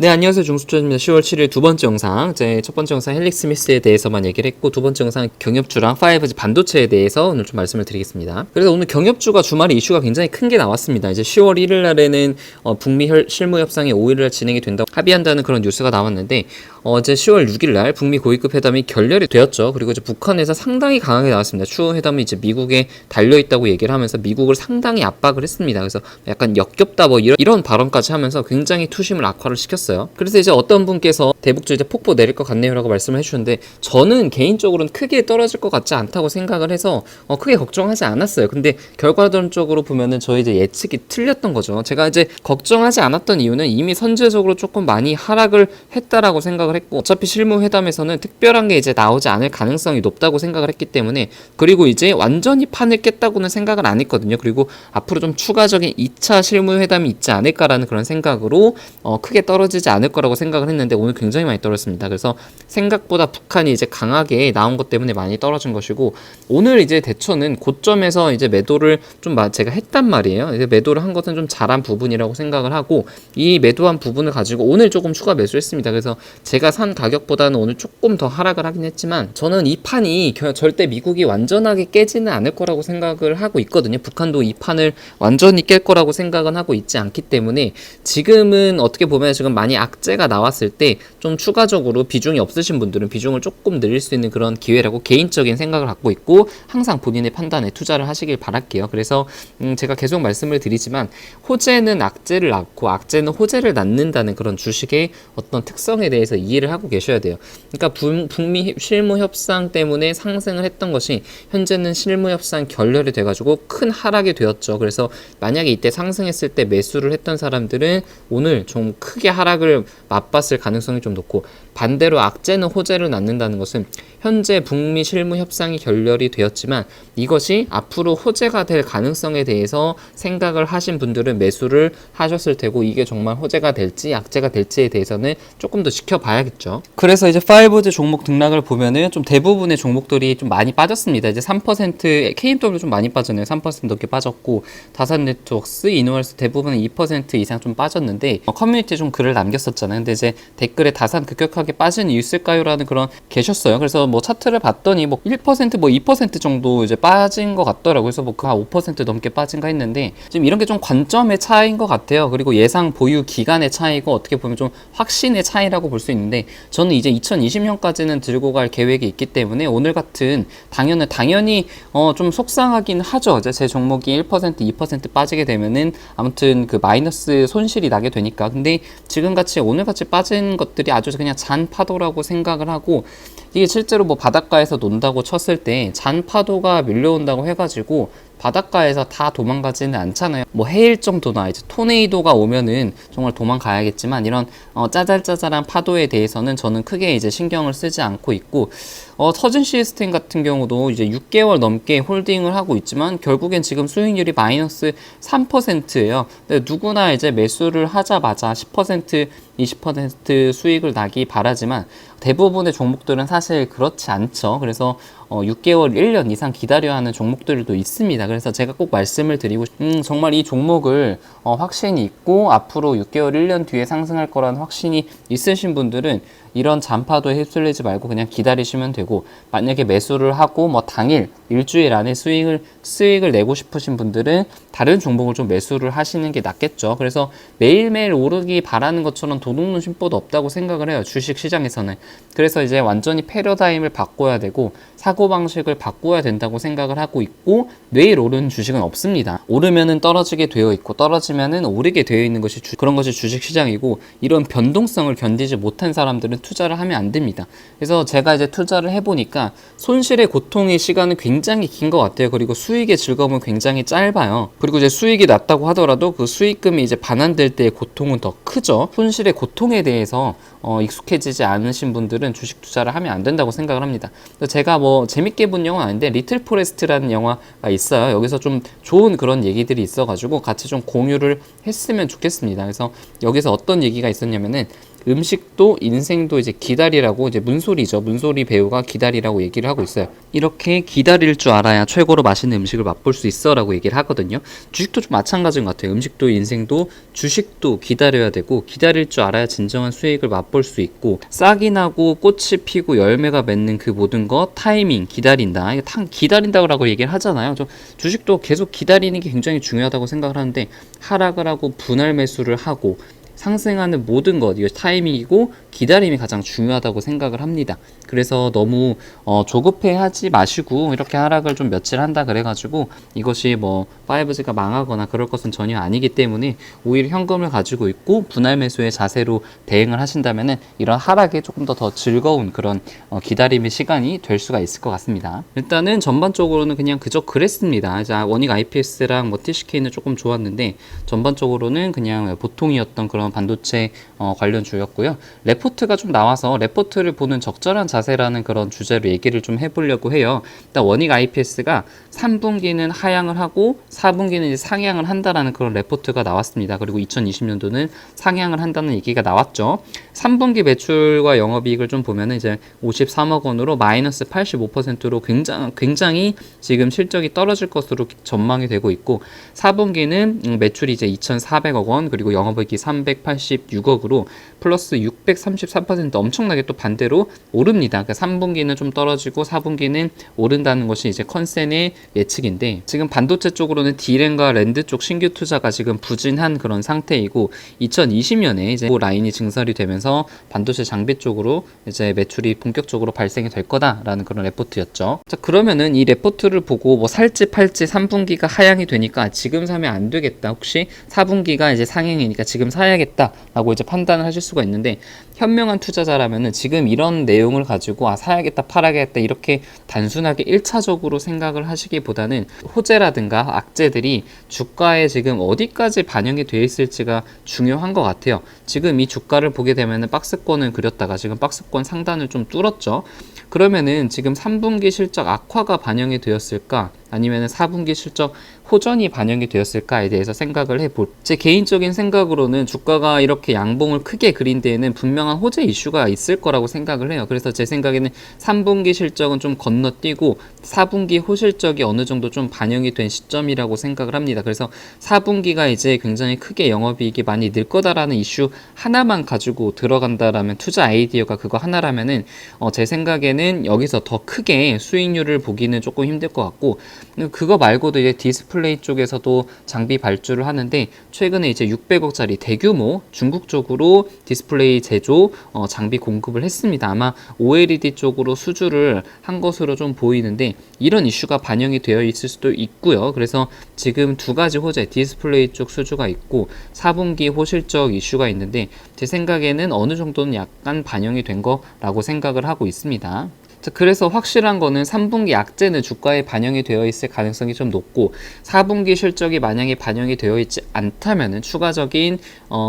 네, 안녕하세요. 중수초입니다. 10월 7일 두 번째 영상. 제 첫 번째 영상 헬릭 스미스에 대해서만 얘기를 했고, 두 번째 영상 경협주랑 5G 반도체에 대해서 오늘 좀 말씀을 드리겠습니다. 그래서 오늘 경협주가 주말에 이슈가 굉장히 큰 게 나왔습니다. 이제 10월 1일 날에는 북미 실무 협상이 5일 날 진행이 된다고 합의한다는 그런 뉴스가 나왔는데, 어제 10월 6일 날 북미 고위급 회담이 결렬이 되었죠. 그리고 이제 북한에서 상당히 강하게 나왔습니다. 추후 회담이 이제 미국에 달려 있다고 얘기를 하면서 미국을 상당히 압박을 했습니다. 그래서 약간 역겹다 뭐 이런 발언까지 하면서 굉장히 투심을 악화를 시켰어요. 그래서 이제 어떤 분께서 대북주 이제 폭포 내릴 것 같네요라고 말씀을 해주셨는데, 저는 개인적으로는 크게 떨어질 것 같지 않다고 생각을 해서 크게 걱정하지 않았어요. 근데 결과론적으로 보면은 저희 이제 예측이 틀렸던 거죠. 제가 이제 걱정하지 않았던 이유는 이미 선제적으로 조금 많이 하락을 했다라고 생각을 했고, 어차피 실무회담에서는 특별한 게 이제 나오지 않을 가능성이 높다고 생각을 했기 때문에, 그리고 이제 완전히 판을 깼다고는 생각을 안 했거든요. 그리고 앞으로 좀 추가적인 2차 실무회담이 있지 않을까라는 그런 생각으로 크게 떨어지지 않을 거라고 생각을 했는데, 오늘 굉장히 많이 떨어졌습니다. 그래서 생각보다 북한이 이제 강하게 나온 것 때문에 많이 떨어진 것이고, 오늘 이제 대처는 고점에서 이제 매도를 좀 제가 했단 말이에요. 이제 매도를 한 것은 좀 잘한 부분이라고 생각을 하고, 이 매도한 부분을 가지고 오늘 조금 추가 매수했습니다. 그래서 제가 산 가격보다는 오늘 조금 더 하락을 하긴 했지만, 저는 이 판이 절대 미국이 완전하게 깨지는 않을 거라고 생각을 하고 있거든요. 북한도 이 판을 완전히 깰 거라고 생각은 하고 있지 않기 때문에, 지금은 어떻게 보면 지금 많이 악재가 나왔을 때 좀 추가적으로 비중이 없으신 분들은 비중을 조금 늘릴 수 있는 그런 기회라고 개인적인 생각을 갖고 있고, 항상 본인의 판단에 투자를 하시길 바랄게요. 그래서 제가 계속 말씀을 드리지만, 호재는 악재를 낳고 악재는 호재를 낳는다는 그런 주식의 어떤 특성에 대해서 이해를 하고 계셔야 돼요. 그러니까 북미 실무 협상 때문에 상승을 했던 것이 현재는 실무 협상 결렬이 돼가지고 큰 하락이 되었죠. 그래서 만약에 이때 상승했을 때 매수를 했던 사람들은 오늘 좀 크게 하락을 맛봤을 가능성이 좀 높고, 반대로 악재는 호재를 낳는다는 것은 현재 북미 실무 협상이 결렬이 되었지만 이것이 앞으로 호재가 될 가능성에 대해서 생각을 하신 분들은 매수를 하셨을 테고, 이게 정말 호재가 될지 악재가 될지에 대해서는 조금 더 지켜봐야겠죠. 그래서 이제 5G 종목 등락을 보면은 좀 대부분의 종목들이 좀 많이 빠졌습니다. 이제 3% KMW 좀 많이 빠졌네요. 3% 넘게 빠졌고, 다산 네트워크스, 이노얼스 대부분은 2% 이상 좀 빠졌는데, 커뮤니티에 좀 글을 남겼었잖아요. 근데 이제 댓글에 다산 급격하게 빠진 이유 있을까요? 라는 그런 계셨어요. 그래서 뭐 차트를 봤더니 뭐 1% 뭐 2% 정도 이제 빠진 것 같더라고요. 그래서 뭐 그 한 5% 넘게 빠진가 했는데, 지금 이런 게 좀 관점의 차이인 것 같아요. 그리고 예상 보유 기간의 차이고, 어떻게 보면 좀 확신의 차이라고 볼 수 있는데, 저는 이제 2020년까지는 들고 갈 계획이 있기 때문에 오늘 같은 당연히 좀 속상하긴 하죠. 이제 제 종목이 1% 2% 빠지게 되면은 아무튼 그 마이너스 손실이 나게 되니까. 근데 지금같이 오늘같이 빠진 것들이 아주 그냥 잔 파도라고 생각을 하고, 이게 실제로 뭐 바닷가에서 논다고 쳤을 때 잔 파도가 밀려온다고 해가지고 바닷가에서 다 도망가지는 않잖아요. 뭐 해일 정도나 이제 토네이도가 오면은 정말 도망가야겠지만, 이런 짜잘짜잘한 파도에 대해서는 저는 크게 이제 신경을 쓰지 않고 있고, 서진 시스템 같은 경우도 이제 6개월 넘게 홀딩을 하고 있지만 결국엔 지금 수익률이 마이너스 3%예요. 근데 누구나 이제 매수를 하자마자 10% 20% 수익을 나기 바라지만, 대부분의 종목들은 사실 그렇지 않죠. 그래서 6개월, 1년 이상 기다려야 하는 종목들도 있습니다. 그래서 제가 꼭 말씀을 드리고 정말 이 종목을 확신이 있고 앞으로 6개월, 1년 뒤에 상승할 거라는 확신이 있으신 분들은 이런 잔파도에 휩쓸리지 말고 그냥 기다리시면 되고, 만약에 매수를 하고 뭐 당일, 일주일 안에 수익을 내고 싶으신 분들은 다른 종목을 좀 매수를 하시는 게 낫겠죠. 그래서 매일매일 오르기 바라는 것처럼 도둑놈 심보도 없다고 생각을 해요, 주식 시장에서는. 그래서 이제 완전히 패러다임을 바꿔야 되고 사고방식을 바꿔야 된다고 생각을 하고 있고, 매일 오르는 주식은 없습니다. 오르면은 떨어지게 되어 있고 떨어지면은 오르게 되어 있는 것이 그런 것이 주식 시장이고, 이런 변동성을 견디지 못한 사람들은 투자를 하면 안 됩니다. 그래서 제가 이제 투자를 해보니까 손실의 고통의 시간은 굉장히 긴 것 같아요. 그리고 수익의 즐거움은 굉장히 짧아요. 그리고 이제 수익이 낮다고 하더라도 그 수익금이 이제 반환될 때의 고통은 더 크죠. 손실의 고통에 대해서 익숙해지지 않으신 분들은 주식 투자를 하면 안 된다고 생각을 합니다. 제가 뭐 재밌게 본 영화는 아닌데 리틀 포레스트라는 영화가 있어요. 여기서 좀 좋은 그런 얘기들이 있어가지고 같이 좀 공유를 했으면 좋겠습니다. 그래서 여기서 어떤 얘기가 있었냐면은, 음식도 인생도 이제 기다리라고, 이제 문소리죠. 문소리 배우가 기다리라고 얘기를 하고 있어요. 이렇게 기다릴 줄 알아야 최고로 맛있는 음식을 맛볼 수 있어 라고 얘기를 하거든요. 주식도 좀 마찬가지인 것 같아요. 음식도 인생도 주식도 기다려야 되고, 기다릴 줄 알아야 진정한 수익을 맛볼 수 있고, 싹이 나고 꽃이 피고 열매가 맺는 그 모든 것, 타이밍, 기다린다. 이거 기다린다고 얘기를 하잖아요. 주식도 계속 기다리는 게 굉장히 중요하다고 생각을 하는데, 하락을 하고 분할 매수를 하고 상승하는 모든 것, 이거 타이밍이고 기다림이 가장 중요하다고 생각을 합니다. 그래서 너무 조급해하지 마시고, 이렇게 하락을 좀 며칠 한다 그래가지고 이것이 뭐 5G가 망하거나 그럴 것은 전혀 아니기 때문에, 오히려 현금을 가지고 있고 분할 매수의 자세로 대응을 하신다면은 이런 하락에 조금 더 즐거운 그런 기다림의 시간이 될 수가 있을 것 같습니다. 일단은 전반적으로는 그냥 그저 그랬습니다. 자, 원익 IPS랑 뭐 TCK는 조금 좋았는데, 전반적으로는 그냥 보통이었던 그런 반도체 관련 주였고요. 레포트가 좀 나와서 레포트를 보는 적절한 자세라는 그런 주제로 얘기를 좀 해보려고 해요. 일단 원익 IPS가 3분기는 하향을 하고 4분기는 이제 상향을 한다라는 그런 레포트가 나왔습니다. 그리고 2020년도는 상향을 한다는 얘기가 나왔죠. 3분기 매출과 영업이익을 좀 보면은 이제 53억 원으로 마이너스 85%로 굉장히 지금 실적이 떨어질 것으로 전망이 되고 있고, 4분기는 매출이 이제 2,400억 원, 그리고 영업이익이 386억으로 플러스 633% 엄청나게 또 반대로 오릅니다. 그러니까 3분기는 좀 떨어지고 4분기는 오른다는 것이 이제 컨센의 예측인데, 지금 반도체 쪽으로는 D램과 랜드 쪽 신규 투자가 지금 부진한 그런 상태이고, 2020년에 이제 라인이 증설이 되면서 반도체 장비 쪽으로 이제 매출이 본격적으로 발생이 될 거다라는 그런 레포트였죠. 자, 그러면은 이 레포트를 보고 뭐 살지 팔지, 3분기가 하향이 되니까 지금 사면 안 되겠다, 혹시 4분기가 이제 상향이니까 지금 사야겠다라고 이제 판단을 하실 수가 있는데, 현명한 투자자라면은 지금 이런 내용을 가지고 사야겠다 팔아야겠다 이렇게 단순하게 1차적으로 생각을 하시기보다는 호재라든가 악재들이 주가에 지금 어디까지 반영이 되어 있을지가 중요한 것 같아요. 지금 이 주가를 보게 되면은 박스권을 그렸다가 지금 박스권 상단을 좀 뚫었죠. 그러면은 지금 3분기 실적 악화가 반영이 되었을까, 아니면 4분기 실적 호전이 반영이 되었을까에 대해서 생각을 해볼, 제 개인적인 생각으로는 주가가 이렇게 양봉을 크게 그린 데에는 분명한 호재 이슈가 있을 거라고 생각을 해요. 그래서 제 생각에는 3분기 실적은 좀 건너뛰고 4분기 호실적이 어느 정도 좀 반영이 된 시점이라고 생각을 합니다. 그래서 4분기가 이제 굉장히 크게 영업이익이 많이 늘 거다라는 이슈 하나만 가지고 들어간다라면, 투자 아이디어가 그거 하나라면은 제 생각에는 여기서 더 크게 수익률을 보기는 조금 힘들 것 같고, 그거 말고도 이제 디스플레이 쪽에서도 장비 발주를 하는데, 최근에 이제 600억짜리 대규모 중국 쪽으로 디스플레이 제조 장비 공급을 했습니다. 아마 OLED 쪽으로 수주를 한 것으로 좀 보이는데, 이런 이슈가 반영이 되어 있을 수도 있고요. 그래서 지금 두 가지 호재, 디스플레이 쪽 수주가 있고 4분기 호실적 이슈가 있는데, 제 생각에는 어느 정도는 약간 반영이 된 거라고 생각을 하고 있습니다. 그래서 확실한 거는 3분기 악재는 주가에 반영이 되어 있을 가능성이 좀 높고, 4분기 실적이 만약에 반영이 되어 있지 않다면은 추가적인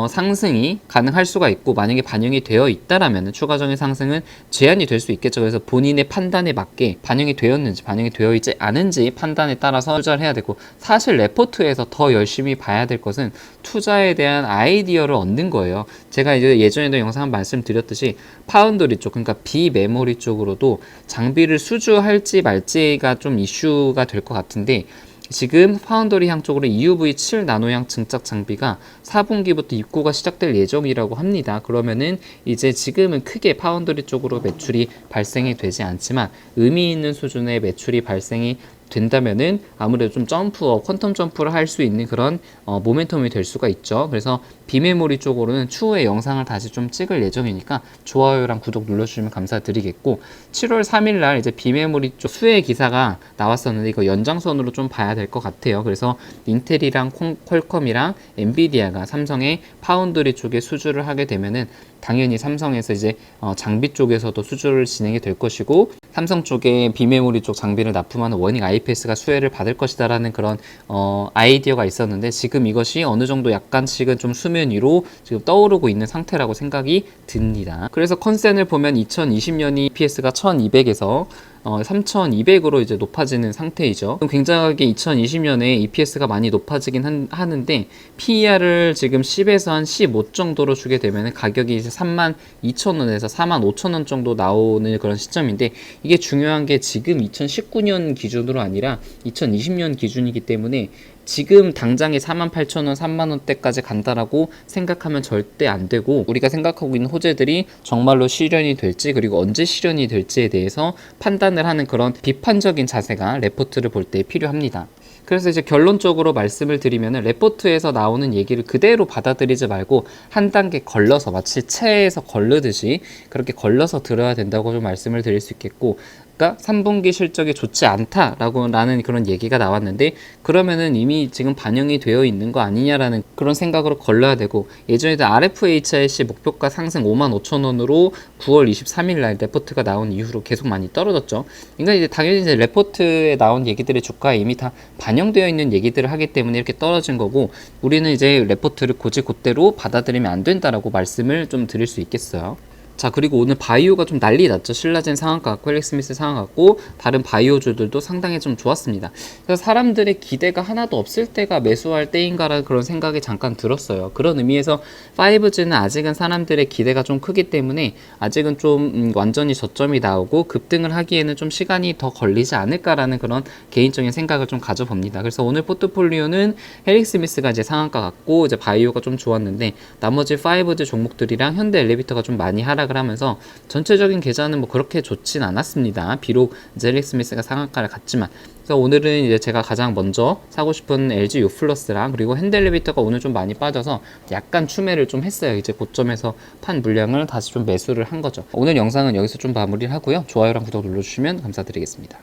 상승이 가능할 수가 있고, 만약에 반영이 되어 있다라면은 추가적인 상승은 제한이 될 수 있겠죠. 그래서 본인의 판단에 맞게 반영이 되었는지 반영이 되어 있지 않은지 판단에 따라서 투자를 해야 되고, 사실 레포트에서 더 열심히 봐야 될 것은 투자에 대한 아이디어를 얻는 거예요. 제가 이제 예전에도 영상 말씀드렸듯이 파운드리 쪽, 그러니까 비메모리 쪽으로도 장비를 수주할지 말지가 좀 이슈가 될 것 같은데, 지금 파운더리 향 쪽으로 EUV 7 나노향 증착 장비가 4분기부터 입고가 시작될 예정이라고 합니다. 그러면은 이제 지금은 크게 파운더리 쪽으로 매출이 발생이 되지 않지만 의미 있는 수준의 매출이 발생이 된다면은 아무래도 좀 퀀텀 점프를 할 수 있는 그런 모멘텀이 될 수가 있죠. 그래서 비메모리 쪽으로는 추후에 영상을 다시 좀 찍을 예정이니까 좋아요랑 구독 눌러주시면 감사드리겠고, 7월 3일 날 이제 비메모리 쪽 수혜 기사가 나왔었는데 이거 연장선으로 좀 봐야 될 것 같아요. 그래서 인텔이랑 퀄컴이랑 엔비디아가 삼성의 파운드리 쪽에 수주를 하게 되면은 당연히 삼성에서 이제 장비 쪽에서도 수주를 진행이 될 것이고, 삼성 쪽에 비메모리 쪽 장비를 납품하는 원익 IPS가 수혜를 받을 것이다라는 그런 아이디어가 있었는데, 지금 이것이 어느 정도 약간씩은 좀 수면 위로 지금 떠오르고 있는 상태라고 생각이 듭니다. 그래서 컨센을 보면 2020년이 EPS가 1200에서 3,200으로 이제 높아지는 상태이죠. 굉장하게 2020년에 EPS가 많이 높아지긴 하는데 PER을 지금 10에서 한 15 정도로 주게 되면 가격이 이제 32,000원에서 45,000원 정도 나오는 그런 시점인데, 이게 중요한 게 지금 2019년 기준으로 아니라 2020년 기준이기 때문에 지금 당장에 48,000원, 3만원대까지 간다라고 생각하면 절대 안 되고, 우리가 생각하고 있는 호재들이 정말로 실현이 될지, 그리고 언제 실현이 될지에 대해서 판단을 하는 그런 비판적인 자세가 레포트를 볼 때 필요합니다. 그래서 이제 결론적으로 말씀을 드리면은, 레포트에서 나오는 얘기를 그대로 받아들이지 말고 한 단계 걸러서, 마치 체에서 걸르듯이 그렇게 걸러서 들어야 된다고 좀 말씀을 드릴 수 있겠고, 그러니까 3분기 실적이 좋지 않다라는 그런 얘기가 나왔는데, 그러면은 이미 지금 반영이 되어 있는 거 아니냐라는 그런 생각으로 걸러야 되고, 예전에도 RFHIC 목표가 상승 55,000원으로 9월 23일 날 레포트가 나온 이후로 계속 많이 떨어졌죠. 그러니까 이제 당연히 이제 레포트에 나온 얘기들이 주가에 이미 다 반영되어 있는 얘기들을 하기 때문에 이렇게 떨어진 거고, 우리는 이제 레포트를 곧대로 받아들이면 안 된다라고 말씀을 좀 드릴 수 있겠어요. 자, 그리고 오늘 바이오가 좀 난리 났죠. 신라젠 상한가 같고 헬릭스미스 상한가 같고 다른 바이오주들도 상당히 좀 좋았습니다. 그래서 사람들의 기대가 하나도 없을 때가 매수할 때인가라는 그런 생각이 잠깐 들었어요. 그런 의미에서 5G는 아직은 사람들의 기대가 좀 크기 때문에 아직은 좀 완전히 저점이 나오고 급등을 하기에는 좀 시간이 더 걸리지 않을까라는 그런 개인적인 생각을 좀 가져봅니다. 그래서 오늘 포트폴리오는 헬릭스미스가 이제 상한가 같고 이제 바이오가 좀 좋았는데, 나머지 5G 종목들이랑 현대 엘리베이터가 좀 많이 하락을 하면서 전체적인 계좌는 뭐 그렇게 좋진 않았습니다. 비록 이제 헬릭스미스가 상한가를 갔지만. 그래서 오늘은 이제 제가 가장 먼저 사고 싶은 LG U+랑 그리고 현대 엘리베이터가 오늘 좀 많이 빠져서 약간 추매를 좀 했어요. 이제 고점에서 판 물량을 다시 좀 매수를 한 거죠. 오늘 영상은 여기서 좀 마무리를 하고요. 좋아요랑 구독 눌러주시면 감사드리겠습니다.